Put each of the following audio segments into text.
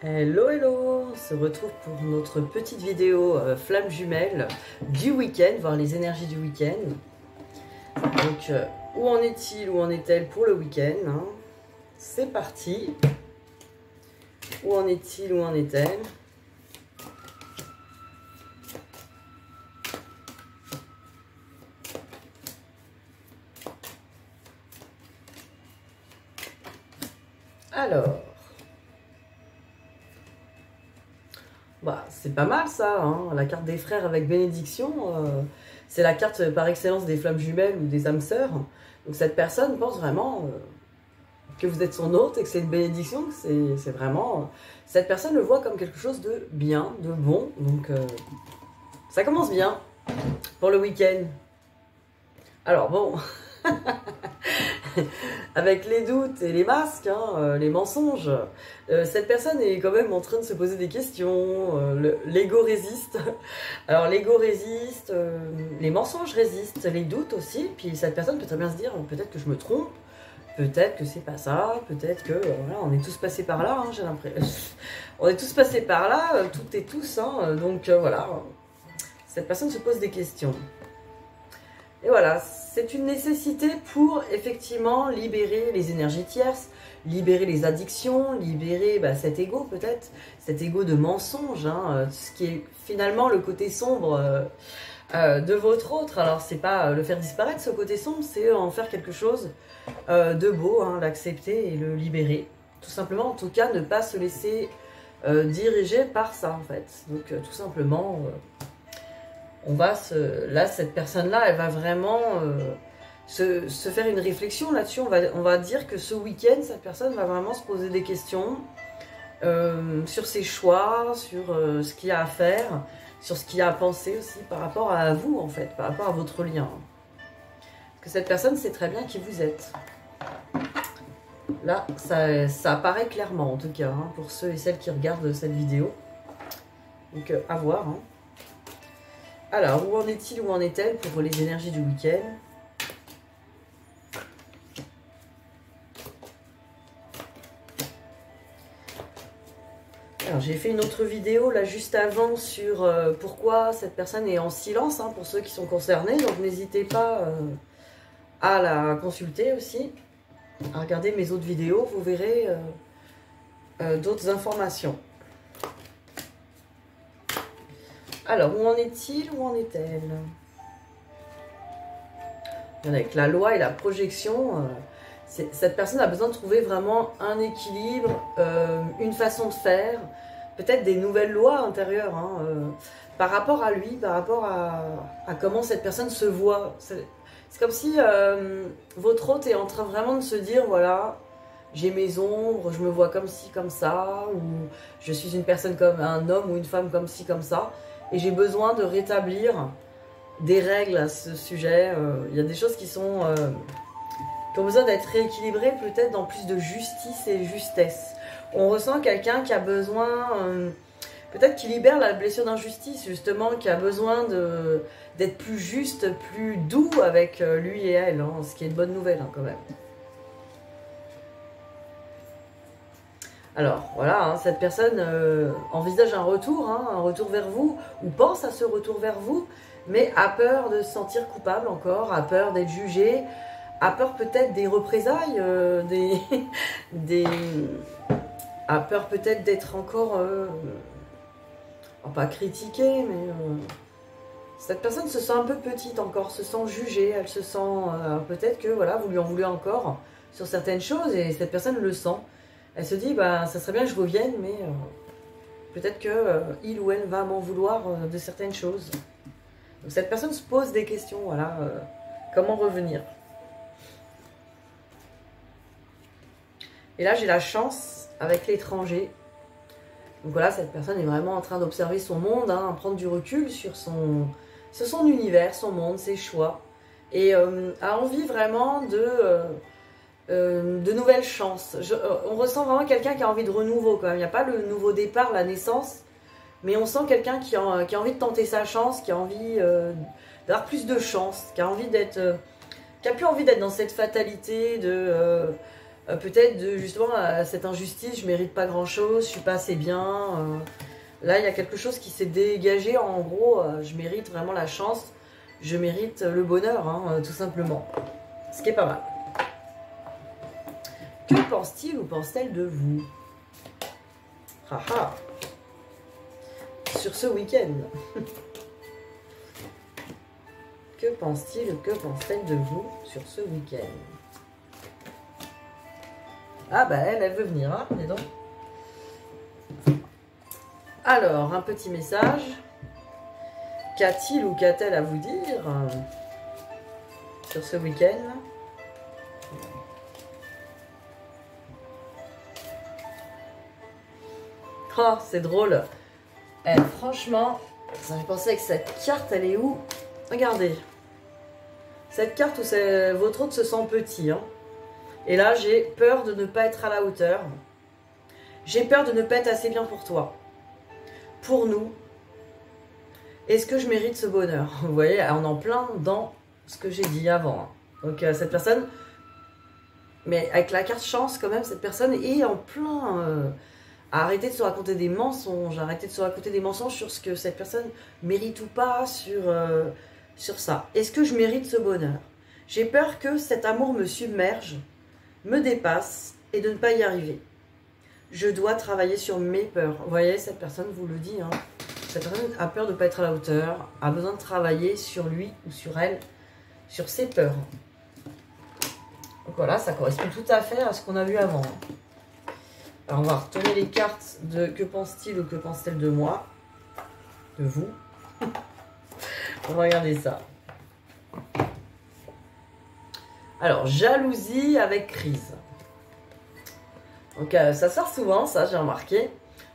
Hello hello, on se retrouve pour notre petite vidéo flamme jumelle du week-end, voir les énergies du week-end. Donc où en est-il, où en est-elle pour le week-end, hein? C'est parti. Où en est-il, où en est-elle? Alors, bah, c'est pas mal ça, hein, la carte des frères avec bénédiction, c'est la carte par excellence des flammes jumelles ou des âmes sœurs. Donc cette personne pense vraiment que vous êtes son hôte et que c'est une bénédiction, c'est vraiment... cette personne le voit comme quelque chose de bien, de bon, donc ça commence bien pour le week-end. Alors bon... avec les doutes et les masques, hein, les mensonges, cette personne est quand même en train de se poser des questions, l'ego résiste. Alors l'ego résiste, les mensonges résistent, les doutes aussi, puis cette personne peut très bien se dire, peut-être que je me trompe, peut-être que c'est pas ça, peut-être que, voilà, on est tous passés par là, hein, j'ai l'impression. On est tous passés par là, toutes et tous, hein, donc voilà, cette personne se pose des questions. Et voilà, c'est une nécessité pour effectivement libérer les énergies tierces, libérer les addictions, libérer cet ego peut-être, cet ego de mensonge, hein, ce qui est finalement le côté sombre de votre autre. Alors c'est pas le faire disparaître ce côté sombre, c'est en faire quelque chose de beau, hein, l'accepter et le libérer. Tout simplement, en tout cas, ne pas se laisser diriger par ça en fait. Donc tout simplement... on va là, cette personne-là, elle va vraiment se faire une réflexion là-dessus. On va dire que ce week-end, cette personne va vraiment se poser des questions sur ses choix, sur ce qu'il y a à faire, sur ce qu'il y a à penser aussi par rapport à vous, en fait, par rapport à votre lien. Parce que cette personne sait très bien qui vous êtes. Là, ça apparaît clairement, en tout cas, hein, pour ceux et celles qui regardent cette vidéo. Donc, à voir, hein. Alors, où en est-il, où en est-elle pour les énergies du week-end? Alors, j'ai fait une autre vidéo là juste avant sur pourquoi cette personne est en silence, hein, pour ceux qui sont concernés. Donc, n'hésitez pas à la consulter aussi, à regarder mes autres vidéos. Vous verrez d'autres informations. Alors, où en est-il, où en est-elle? Avec la loi et la projection, cette personne a besoin de trouver vraiment un équilibre, une façon de faire, peut-être des nouvelles lois intérieures, hein, par rapport à lui, par rapport à comment cette personne se voit. C'est comme si votre hôte est en train vraiment de se dire, voilà, j'ai mes ombres, je me vois comme ci, comme ça, ou je suis une personne comme un homme ou une femme comme ci, comme ça. Et j'ai besoin de rétablir des règles à ce sujet. Il y a des choses qui ont besoin d'être rééquilibrées, peut-être dans plus de justice et justesse. On ressent quelqu'un qui a besoin, peut-être qui libère la blessure d'injustice, justement, qui a besoin d'être plus juste, plus doux avec lui et elle, hein, ce qui est une bonne nouvelle, hein, quand même. Alors, voilà, hein, cette personne envisage un retour vers vous, ou pense à ce retour vers vous, mais a peur de se sentir coupable encore, a peur d'être jugé, a peur peut-être des représailles, a peur peut-être d'être encore, pas critiquée, mais cette personne se sent un peu petite encore, se sent jugée, elle se sent, peut-être que voilà, vous lui en voulez encore sur certaines choses, et cette personne le sent. Elle se dit, ça serait bien que je revienne, mais peut-être que il ou elle va m'en vouloir de certaines choses. Donc cette personne se pose des questions, voilà, comment revenir. Et là, j'ai la chance avec l'étranger. Donc voilà, cette personne est vraiment en train d'observer son monde, hein, prendre du recul sur son univers, son monde, ses choix. Et a envie vraiment de nouvelles chances. On ressent vraiment quelqu'un qui a envie de renouveau quand même. Il n'y a pas le nouveau départ, la naissance, mais on sent quelqu'un qui a envie de tenter sa chance, qui a envie d'avoir plus de chance, qui a envie d'être, qui a plus envie d'être dans cette fatalité de peut-être de justement cette injustice, je mérite pas grand-chose, je suis pas assez bien. Là, il y a quelque chose qui s'est dégagé. En gros, je mérite vraiment la chance, je mérite le bonheur, hein, tout simplement. Ce qui est pas mal. Que pense-t-il ou pense-t-elle de vous? Haha. Sur ce week-end. Que pense-t-il ou que pense-t-elle de vous sur ce week-end? Ah bah elle veut venir, hein, dis donc. Alors, un petit message. Qu'a-t-il ou qu'a-t-elle à vous dire sur ce week-end? Oh, c'est drôle. Franchement, ça me fait penser que cette carte, elle est où? Regardez. Cette carte où votre hôte se sent petit. Hein. Et là, j'ai peur de ne pas être à la hauteur. J'ai peur de ne pas être assez bien pour toi. Pour nous. Est-ce que je mérite ce bonheur? Vous voyez, on est en plein dans ce que j'ai dit avant. Donc, cette personne... Mais avec la carte chance, quand même, cette personne est en plein... Arrêtez de se raconter des mensonges. Arrêtez de se raconter des mensonges sur ce que cette personne mérite ou pas, sur ça. Est-ce que je mérite ce bonheur? J'ai peur que cet amour me submerge, me dépasse et de ne pas y arriver. Je dois travailler sur mes peurs. Vous voyez, cette personne vous le dit. Hein. Cette personne a peur de ne pas être à la hauteur, a besoin de travailler sur lui ou sur elle, sur ses peurs. Donc voilà, ça correspond tout à fait à ce qu'on a vu avant. Alors on va retourner les cartes de que pense-t-il ou que pense-t-elle de moi, de vous. On va regarder ça. Alors, jalousie avec crise. Donc ça sort souvent, ça j'ai remarqué.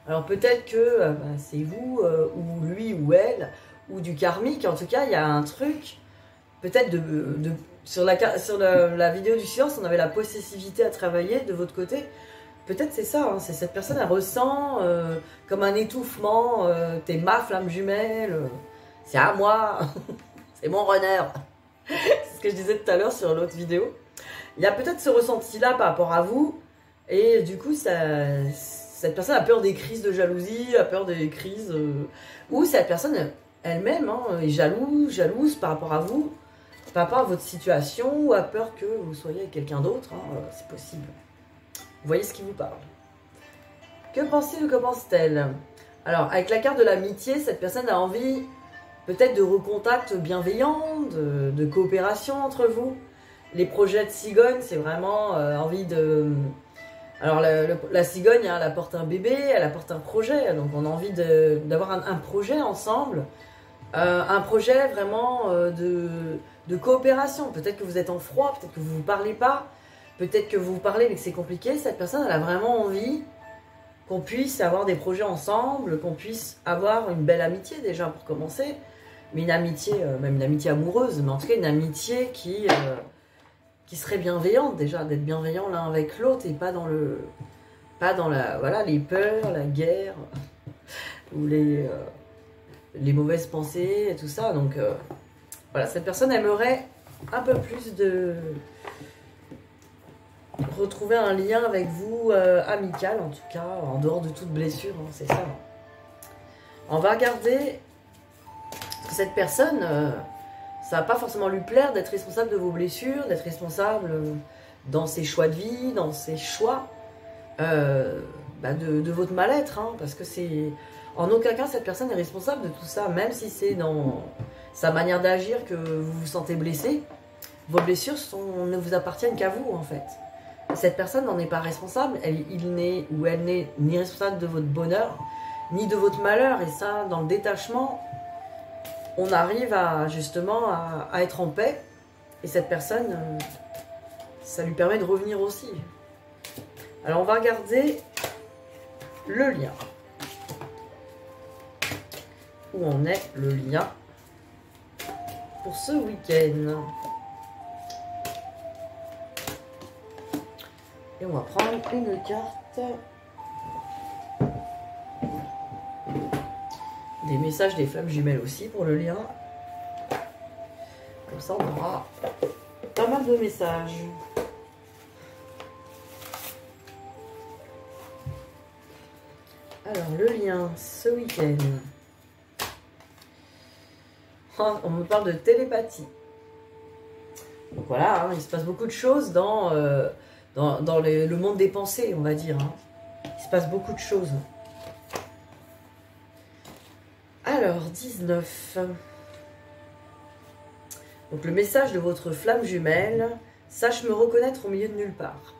Alors peut-être que c'est vous, ou lui ou elle, ou du karmique. En tout cas, il y a un truc, peut-être sur la vidéo du silence, on avait la possessivité à travailler de votre côté. Peut-être c'est ça, hein, c'est cette personne, elle ressent comme un étouffement, t'es ma flamme jumelle, c'est à moi, c'est mon runner. C'est ce que je disais tout à l'heure sur l'autre vidéo. Il y a peut-être ce ressenti-là par rapport à vous, et du coup, cette personne a peur des crises de jalousie, a peur des crises... ou cette personne elle-même est jalouse par rapport à vous, par rapport à votre situation, ou a peur que vous soyez avec quelqu'un d'autre, hein, c'est possible. Vous voyez ce qui vous parle. Que pense-t-il ou que pense-t-elle? Alors, avec la carte de l'amitié, cette personne a envie peut-être de recontacts bienveillants, de coopération entre vous. Les projets de cigogne, c'est vraiment envie de... Alors, la cigogne, hein, elle apporte un bébé, elle apporte un projet. Donc, on a envie d'avoir un projet ensemble. Un projet vraiment de coopération. Peut-être que vous êtes en froid, peut-être que vous ne vous parlez pas. Peut-être que vous parlez mais que c'est compliqué. Cette personne, elle a vraiment envie qu'on puisse avoir des projets ensemble, qu'on puisse avoir une belle amitié déjà pour commencer. Mais une amitié, même une amitié amoureuse, mais en tout cas une amitié qui serait bienveillante déjà, d'être bienveillant l'un avec l'autre et pas dans les peurs, la guerre ou les mauvaises pensées et tout ça. Donc voilà, cette personne aimerait un peu plus de... retrouver un lien avec vous amical, en tout cas, en dehors de toute blessure, hein, c'est ça. On va regarder cette personne, ça va pas forcément lui plaire d'être responsable de vos blessures, d'être responsable dans ses choix de vie, dans ses choix de votre mal-être, hein, parce que c'est... En aucun cas, cette personne est responsable de tout ça, même si c'est dans sa manière d'agir que vous vous sentez blessé. Vos blessures ne vous appartiennent qu'à vous, en fait. Cette personne n'en est pas responsable, il n'est ou elle n'est ni responsable de votre bonheur, ni de votre malheur. Et ça, dans le détachement, on arrive justement à être en paix. Et cette personne, ça lui permet de revenir aussi. Alors, on va regarder le lien. Où en est le lien pour ce week-end? Et on va prendre une carte des messages des flammes jumelles aussi pour le lien. Comme ça, on aura pas mal de messages. Alors, le lien ce week-end. Oh, on me parle de télépathie. Donc voilà, hein, il se passe beaucoup de choses dans le monde des pensées, on va dire. Hein. Il se passe beaucoup de choses. Alors, 19. Donc le message de votre flamme jumelle, sache me reconnaître au milieu de nulle part.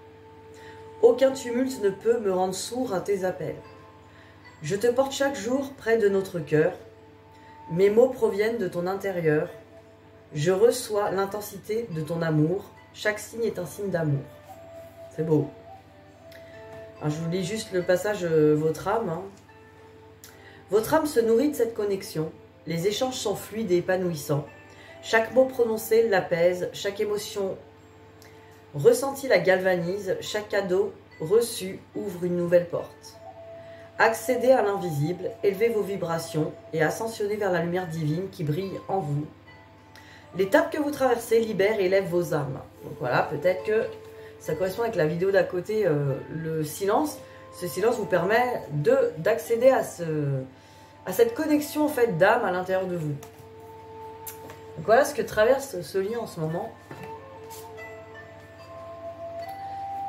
Aucun tumulte ne peut me rendre sourd à tes appels. Je te porte chaque jour près de notre cœur. Mes mots proviennent de ton intérieur. Je reçois l'intensité de ton amour. Chaque signe est un signe d'amour. C'est beau. Alors, je vous lis juste le passage votre âme. Hein. Votre âme se nourrit de cette connexion. Les échanges sont fluides et épanouissants. Chaque mot prononcé l'apaise. Chaque émotion ressentie la galvanise. Chaque cadeau reçu ouvre une nouvelle porte. Accédez à l'invisible, élevez vos vibrations et ascensionnez vers la lumière divine qui brille en vous. L'étape que vous traversez libère et élève vos âmes. Donc voilà, peut-être que ça correspond avec la vidéo d'à côté, le silence. Ce silence vous permet d'accéder à cette connexion en fait d'âme à l'intérieur de vous. Donc voilà ce que traverse ce lien en ce moment.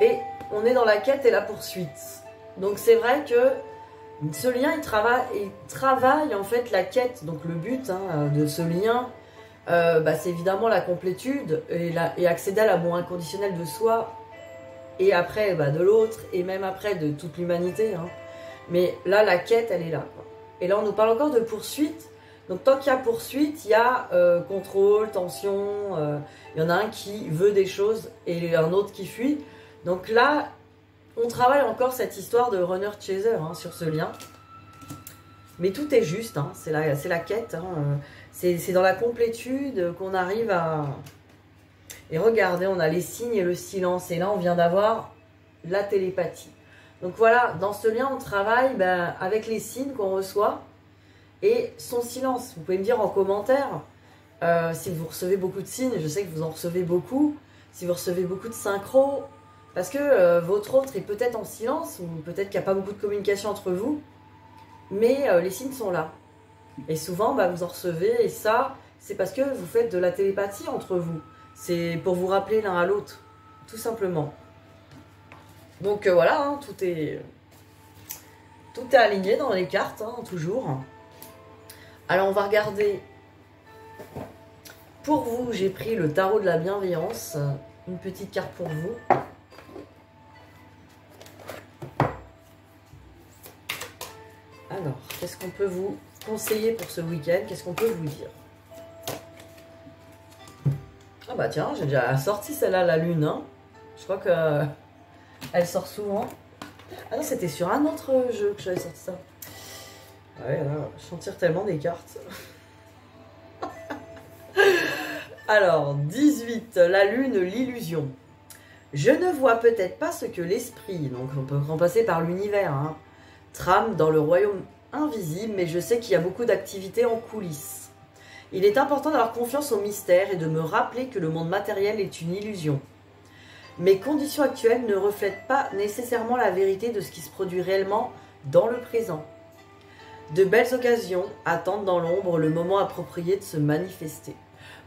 Et on est dans la quête et la poursuite. Donc c'est vrai que ce lien, il travaille en fait la quête. Donc le but de ce lien, c'est évidemment la complétude et accéder à l'amour inconditionnel de soi et après de l'autre et même après de toute l'humanité. Hein. Mais là, la quête, elle est là. Quoi. Et là, on nous parle encore de poursuite. Donc tant qu'il y a poursuite, il y a contrôle, tension. Il y en a un qui veut des choses et un autre qui fuit. Donc là, on travaille encore cette histoire de runner-chaser hein, sur ce lien. Mais tout est juste, hein, c'est la quête. Hein, c'est dans la complétude qu'on arrive à... Et regardez, on a les signes et le silence. Et là, on vient d'avoir la télépathie. Donc voilà, dans ce lien, on travaille avec les signes qu'on reçoit et son silence. Vous pouvez me dire en commentaire si vous recevez beaucoup de signes. Je sais que vous en recevez beaucoup. Si vous recevez beaucoup de synchro... Parce que votre autre est peut-être en silence, ou peut-être qu'il n'y a pas beaucoup de communication entre vous, mais les signes sont là. Et souvent, vous en recevez, et ça, c'est parce que vous faites de la télépathie entre vous. C'est pour vous rappeler l'un à l'autre, tout simplement. Donc voilà, hein, tout est aligné dans les cartes, hein, toujours. Alors on va regarder. Pour vous, j'ai pris le tarot de la bienveillance, une petite carte pour vous. Alors, qu'est-ce qu'on peut vous conseiller pour ce week-end? Qu'est-ce qu'on peut vous dire? Ah bah tiens, j'ai déjà sorti celle-là, la lune. Hein. Je crois que elle sort souvent. Ah non, c'était sur un autre jeu que j'avais sorti ça. Ouais, là, j'en tire tellement des cartes. Alors, 18, la lune, l'illusion. Je ne vois peut-être pas ce que l'esprit, donc on peut remplacer par l'univers, hein, trame dans le royaume invisible, mais je sais qu'il y a beaucoup d'activités en coulisses. Il est important d'avoir confiance au mystère et de me rappeler que le monde matériel est une illusion. Mes conditions actuelles ne reflètent pas nécessairement la vérité de ce qui se produit réellement dans le présent. De belles occasions attendent dans l'ombre le moment approprié de se manifester.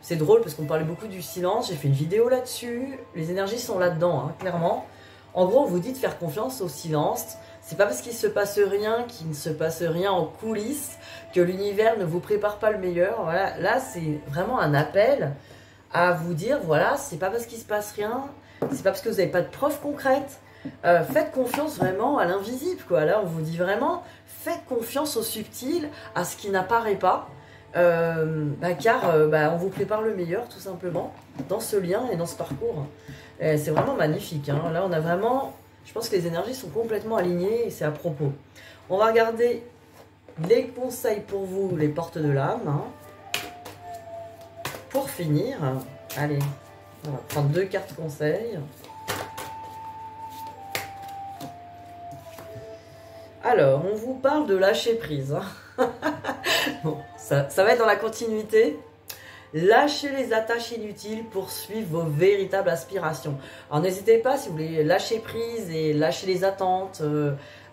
C'est drôle parce qu'on parlait beaucoup du silence, j'ai fait une vidéo là-dessus, les énergies sont là-dedans, hein, clairement. En gros, on vous dit de faire confiance au silence. C'est pas parce qu'il ne se passe rien en coulisses, que l'univers ne vous prépare pas le meilleur. Voilà, là, c'est vraiment un appel à vous dire, voilà, c'est pas parce qu'il se passe rien, c'est pas parce que vous n'avez pas de preuves concrètes. Faites confiance vraiment à l'invisible, quoi. Là, on vous dit vraiment, faites confiance au subtil, à ce qui n'apparaît pas, car on vous prépare le meilleur, tout simplement, dans ce lien et dans ce parcours. C'est vraiment magnifique. Hein. Là, on a vraiment... Je pense que les énergies sont complètement alignées et c'est à propos. On va regarder les conseils pour vous, les portes de l'âme. Hein. Pour finir, allez, on va prendre 2 cartes conseils. Alors, on vous parle de lâcher prise. Hein. Bon, ça va être dans la continuité. Lâchez les attaches inutiles pour suivre vos véritables aspirations. Alors n'hésitez pas, si vous voulez lâcher prise et lâcher les attentes,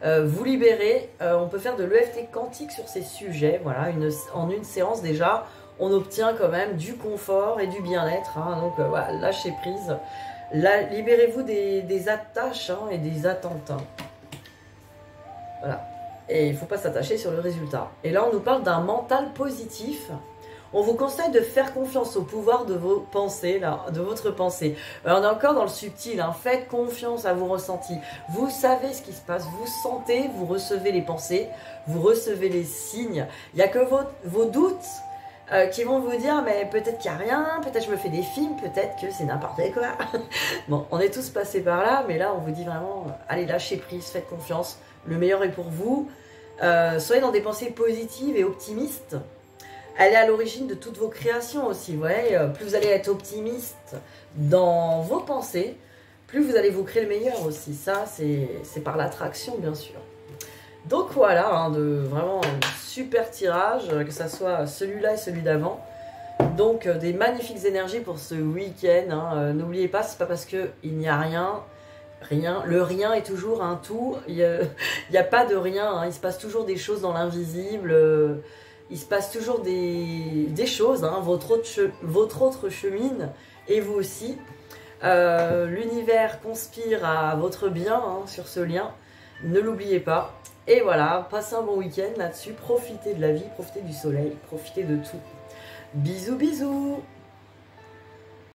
vous libérer. On peut faire de l'EFT quantique sur ces sujets. Voilà, en une séance déjà, on obtient quand même du confort et du bien-être. Hein. Donc voilà, lâchez prise. Libérez-vous des attaches hein, et des attentes. Hein. Voilà. Et il ne faut pas s'attacher sur le résultat. Et là, on nous parle d'un mental positif. On vous conseille de faire confiance au pouvoir de vos pensées, là, de votre pensée. On est encore dans le subtil, hein. Faites confiance à vos ressentis. Vous savez ce qui se passe, vous sentez, vous recevez les pensées, vous recevez les signes. Il n'y a que vos doutes qui vont vous dire, mais peut-être qu'il n'y a rien, peut-être je me fais des films, peut-être que c'est n'importe quoi. Bon, on est tous passés par là, mais là, on vous dit vraiment, allez, lâchez prise, faites confiance. Le meilleur est pour vous. Soyez dans des pensées positives et optimistes. Elle est à l'origine de toutes vos créations aussi. Vous voyez, plus vous allez être optimiste dans vos pensées, plus vous allez vous créer le meilleur aussi. Ça, c'est par l'attraction, bien sûr. Donc voilà, hein, vraiment un super tirage, que ce soit celui-là et celui d'avant. Donc des magnifiques énergies pour ce week-end. Hein. N'oubliez pas, c'est pas parce qu'il n'y a rien. Le rien est toujours un tout. Il n'y a pas de rien. Hein. Il se passe toujours des choses dans l'invisible. Il se passe toujours des choses, hein, votre autre chemine, et vous aussi. L'univers conspire à votre bien hein, sur ce lien, ne l'oubliez pas. Et voilà, passez un bon week-end là-dessus, profitez de la vie, profitez du soleil, profitez de tout. Bisous bisous.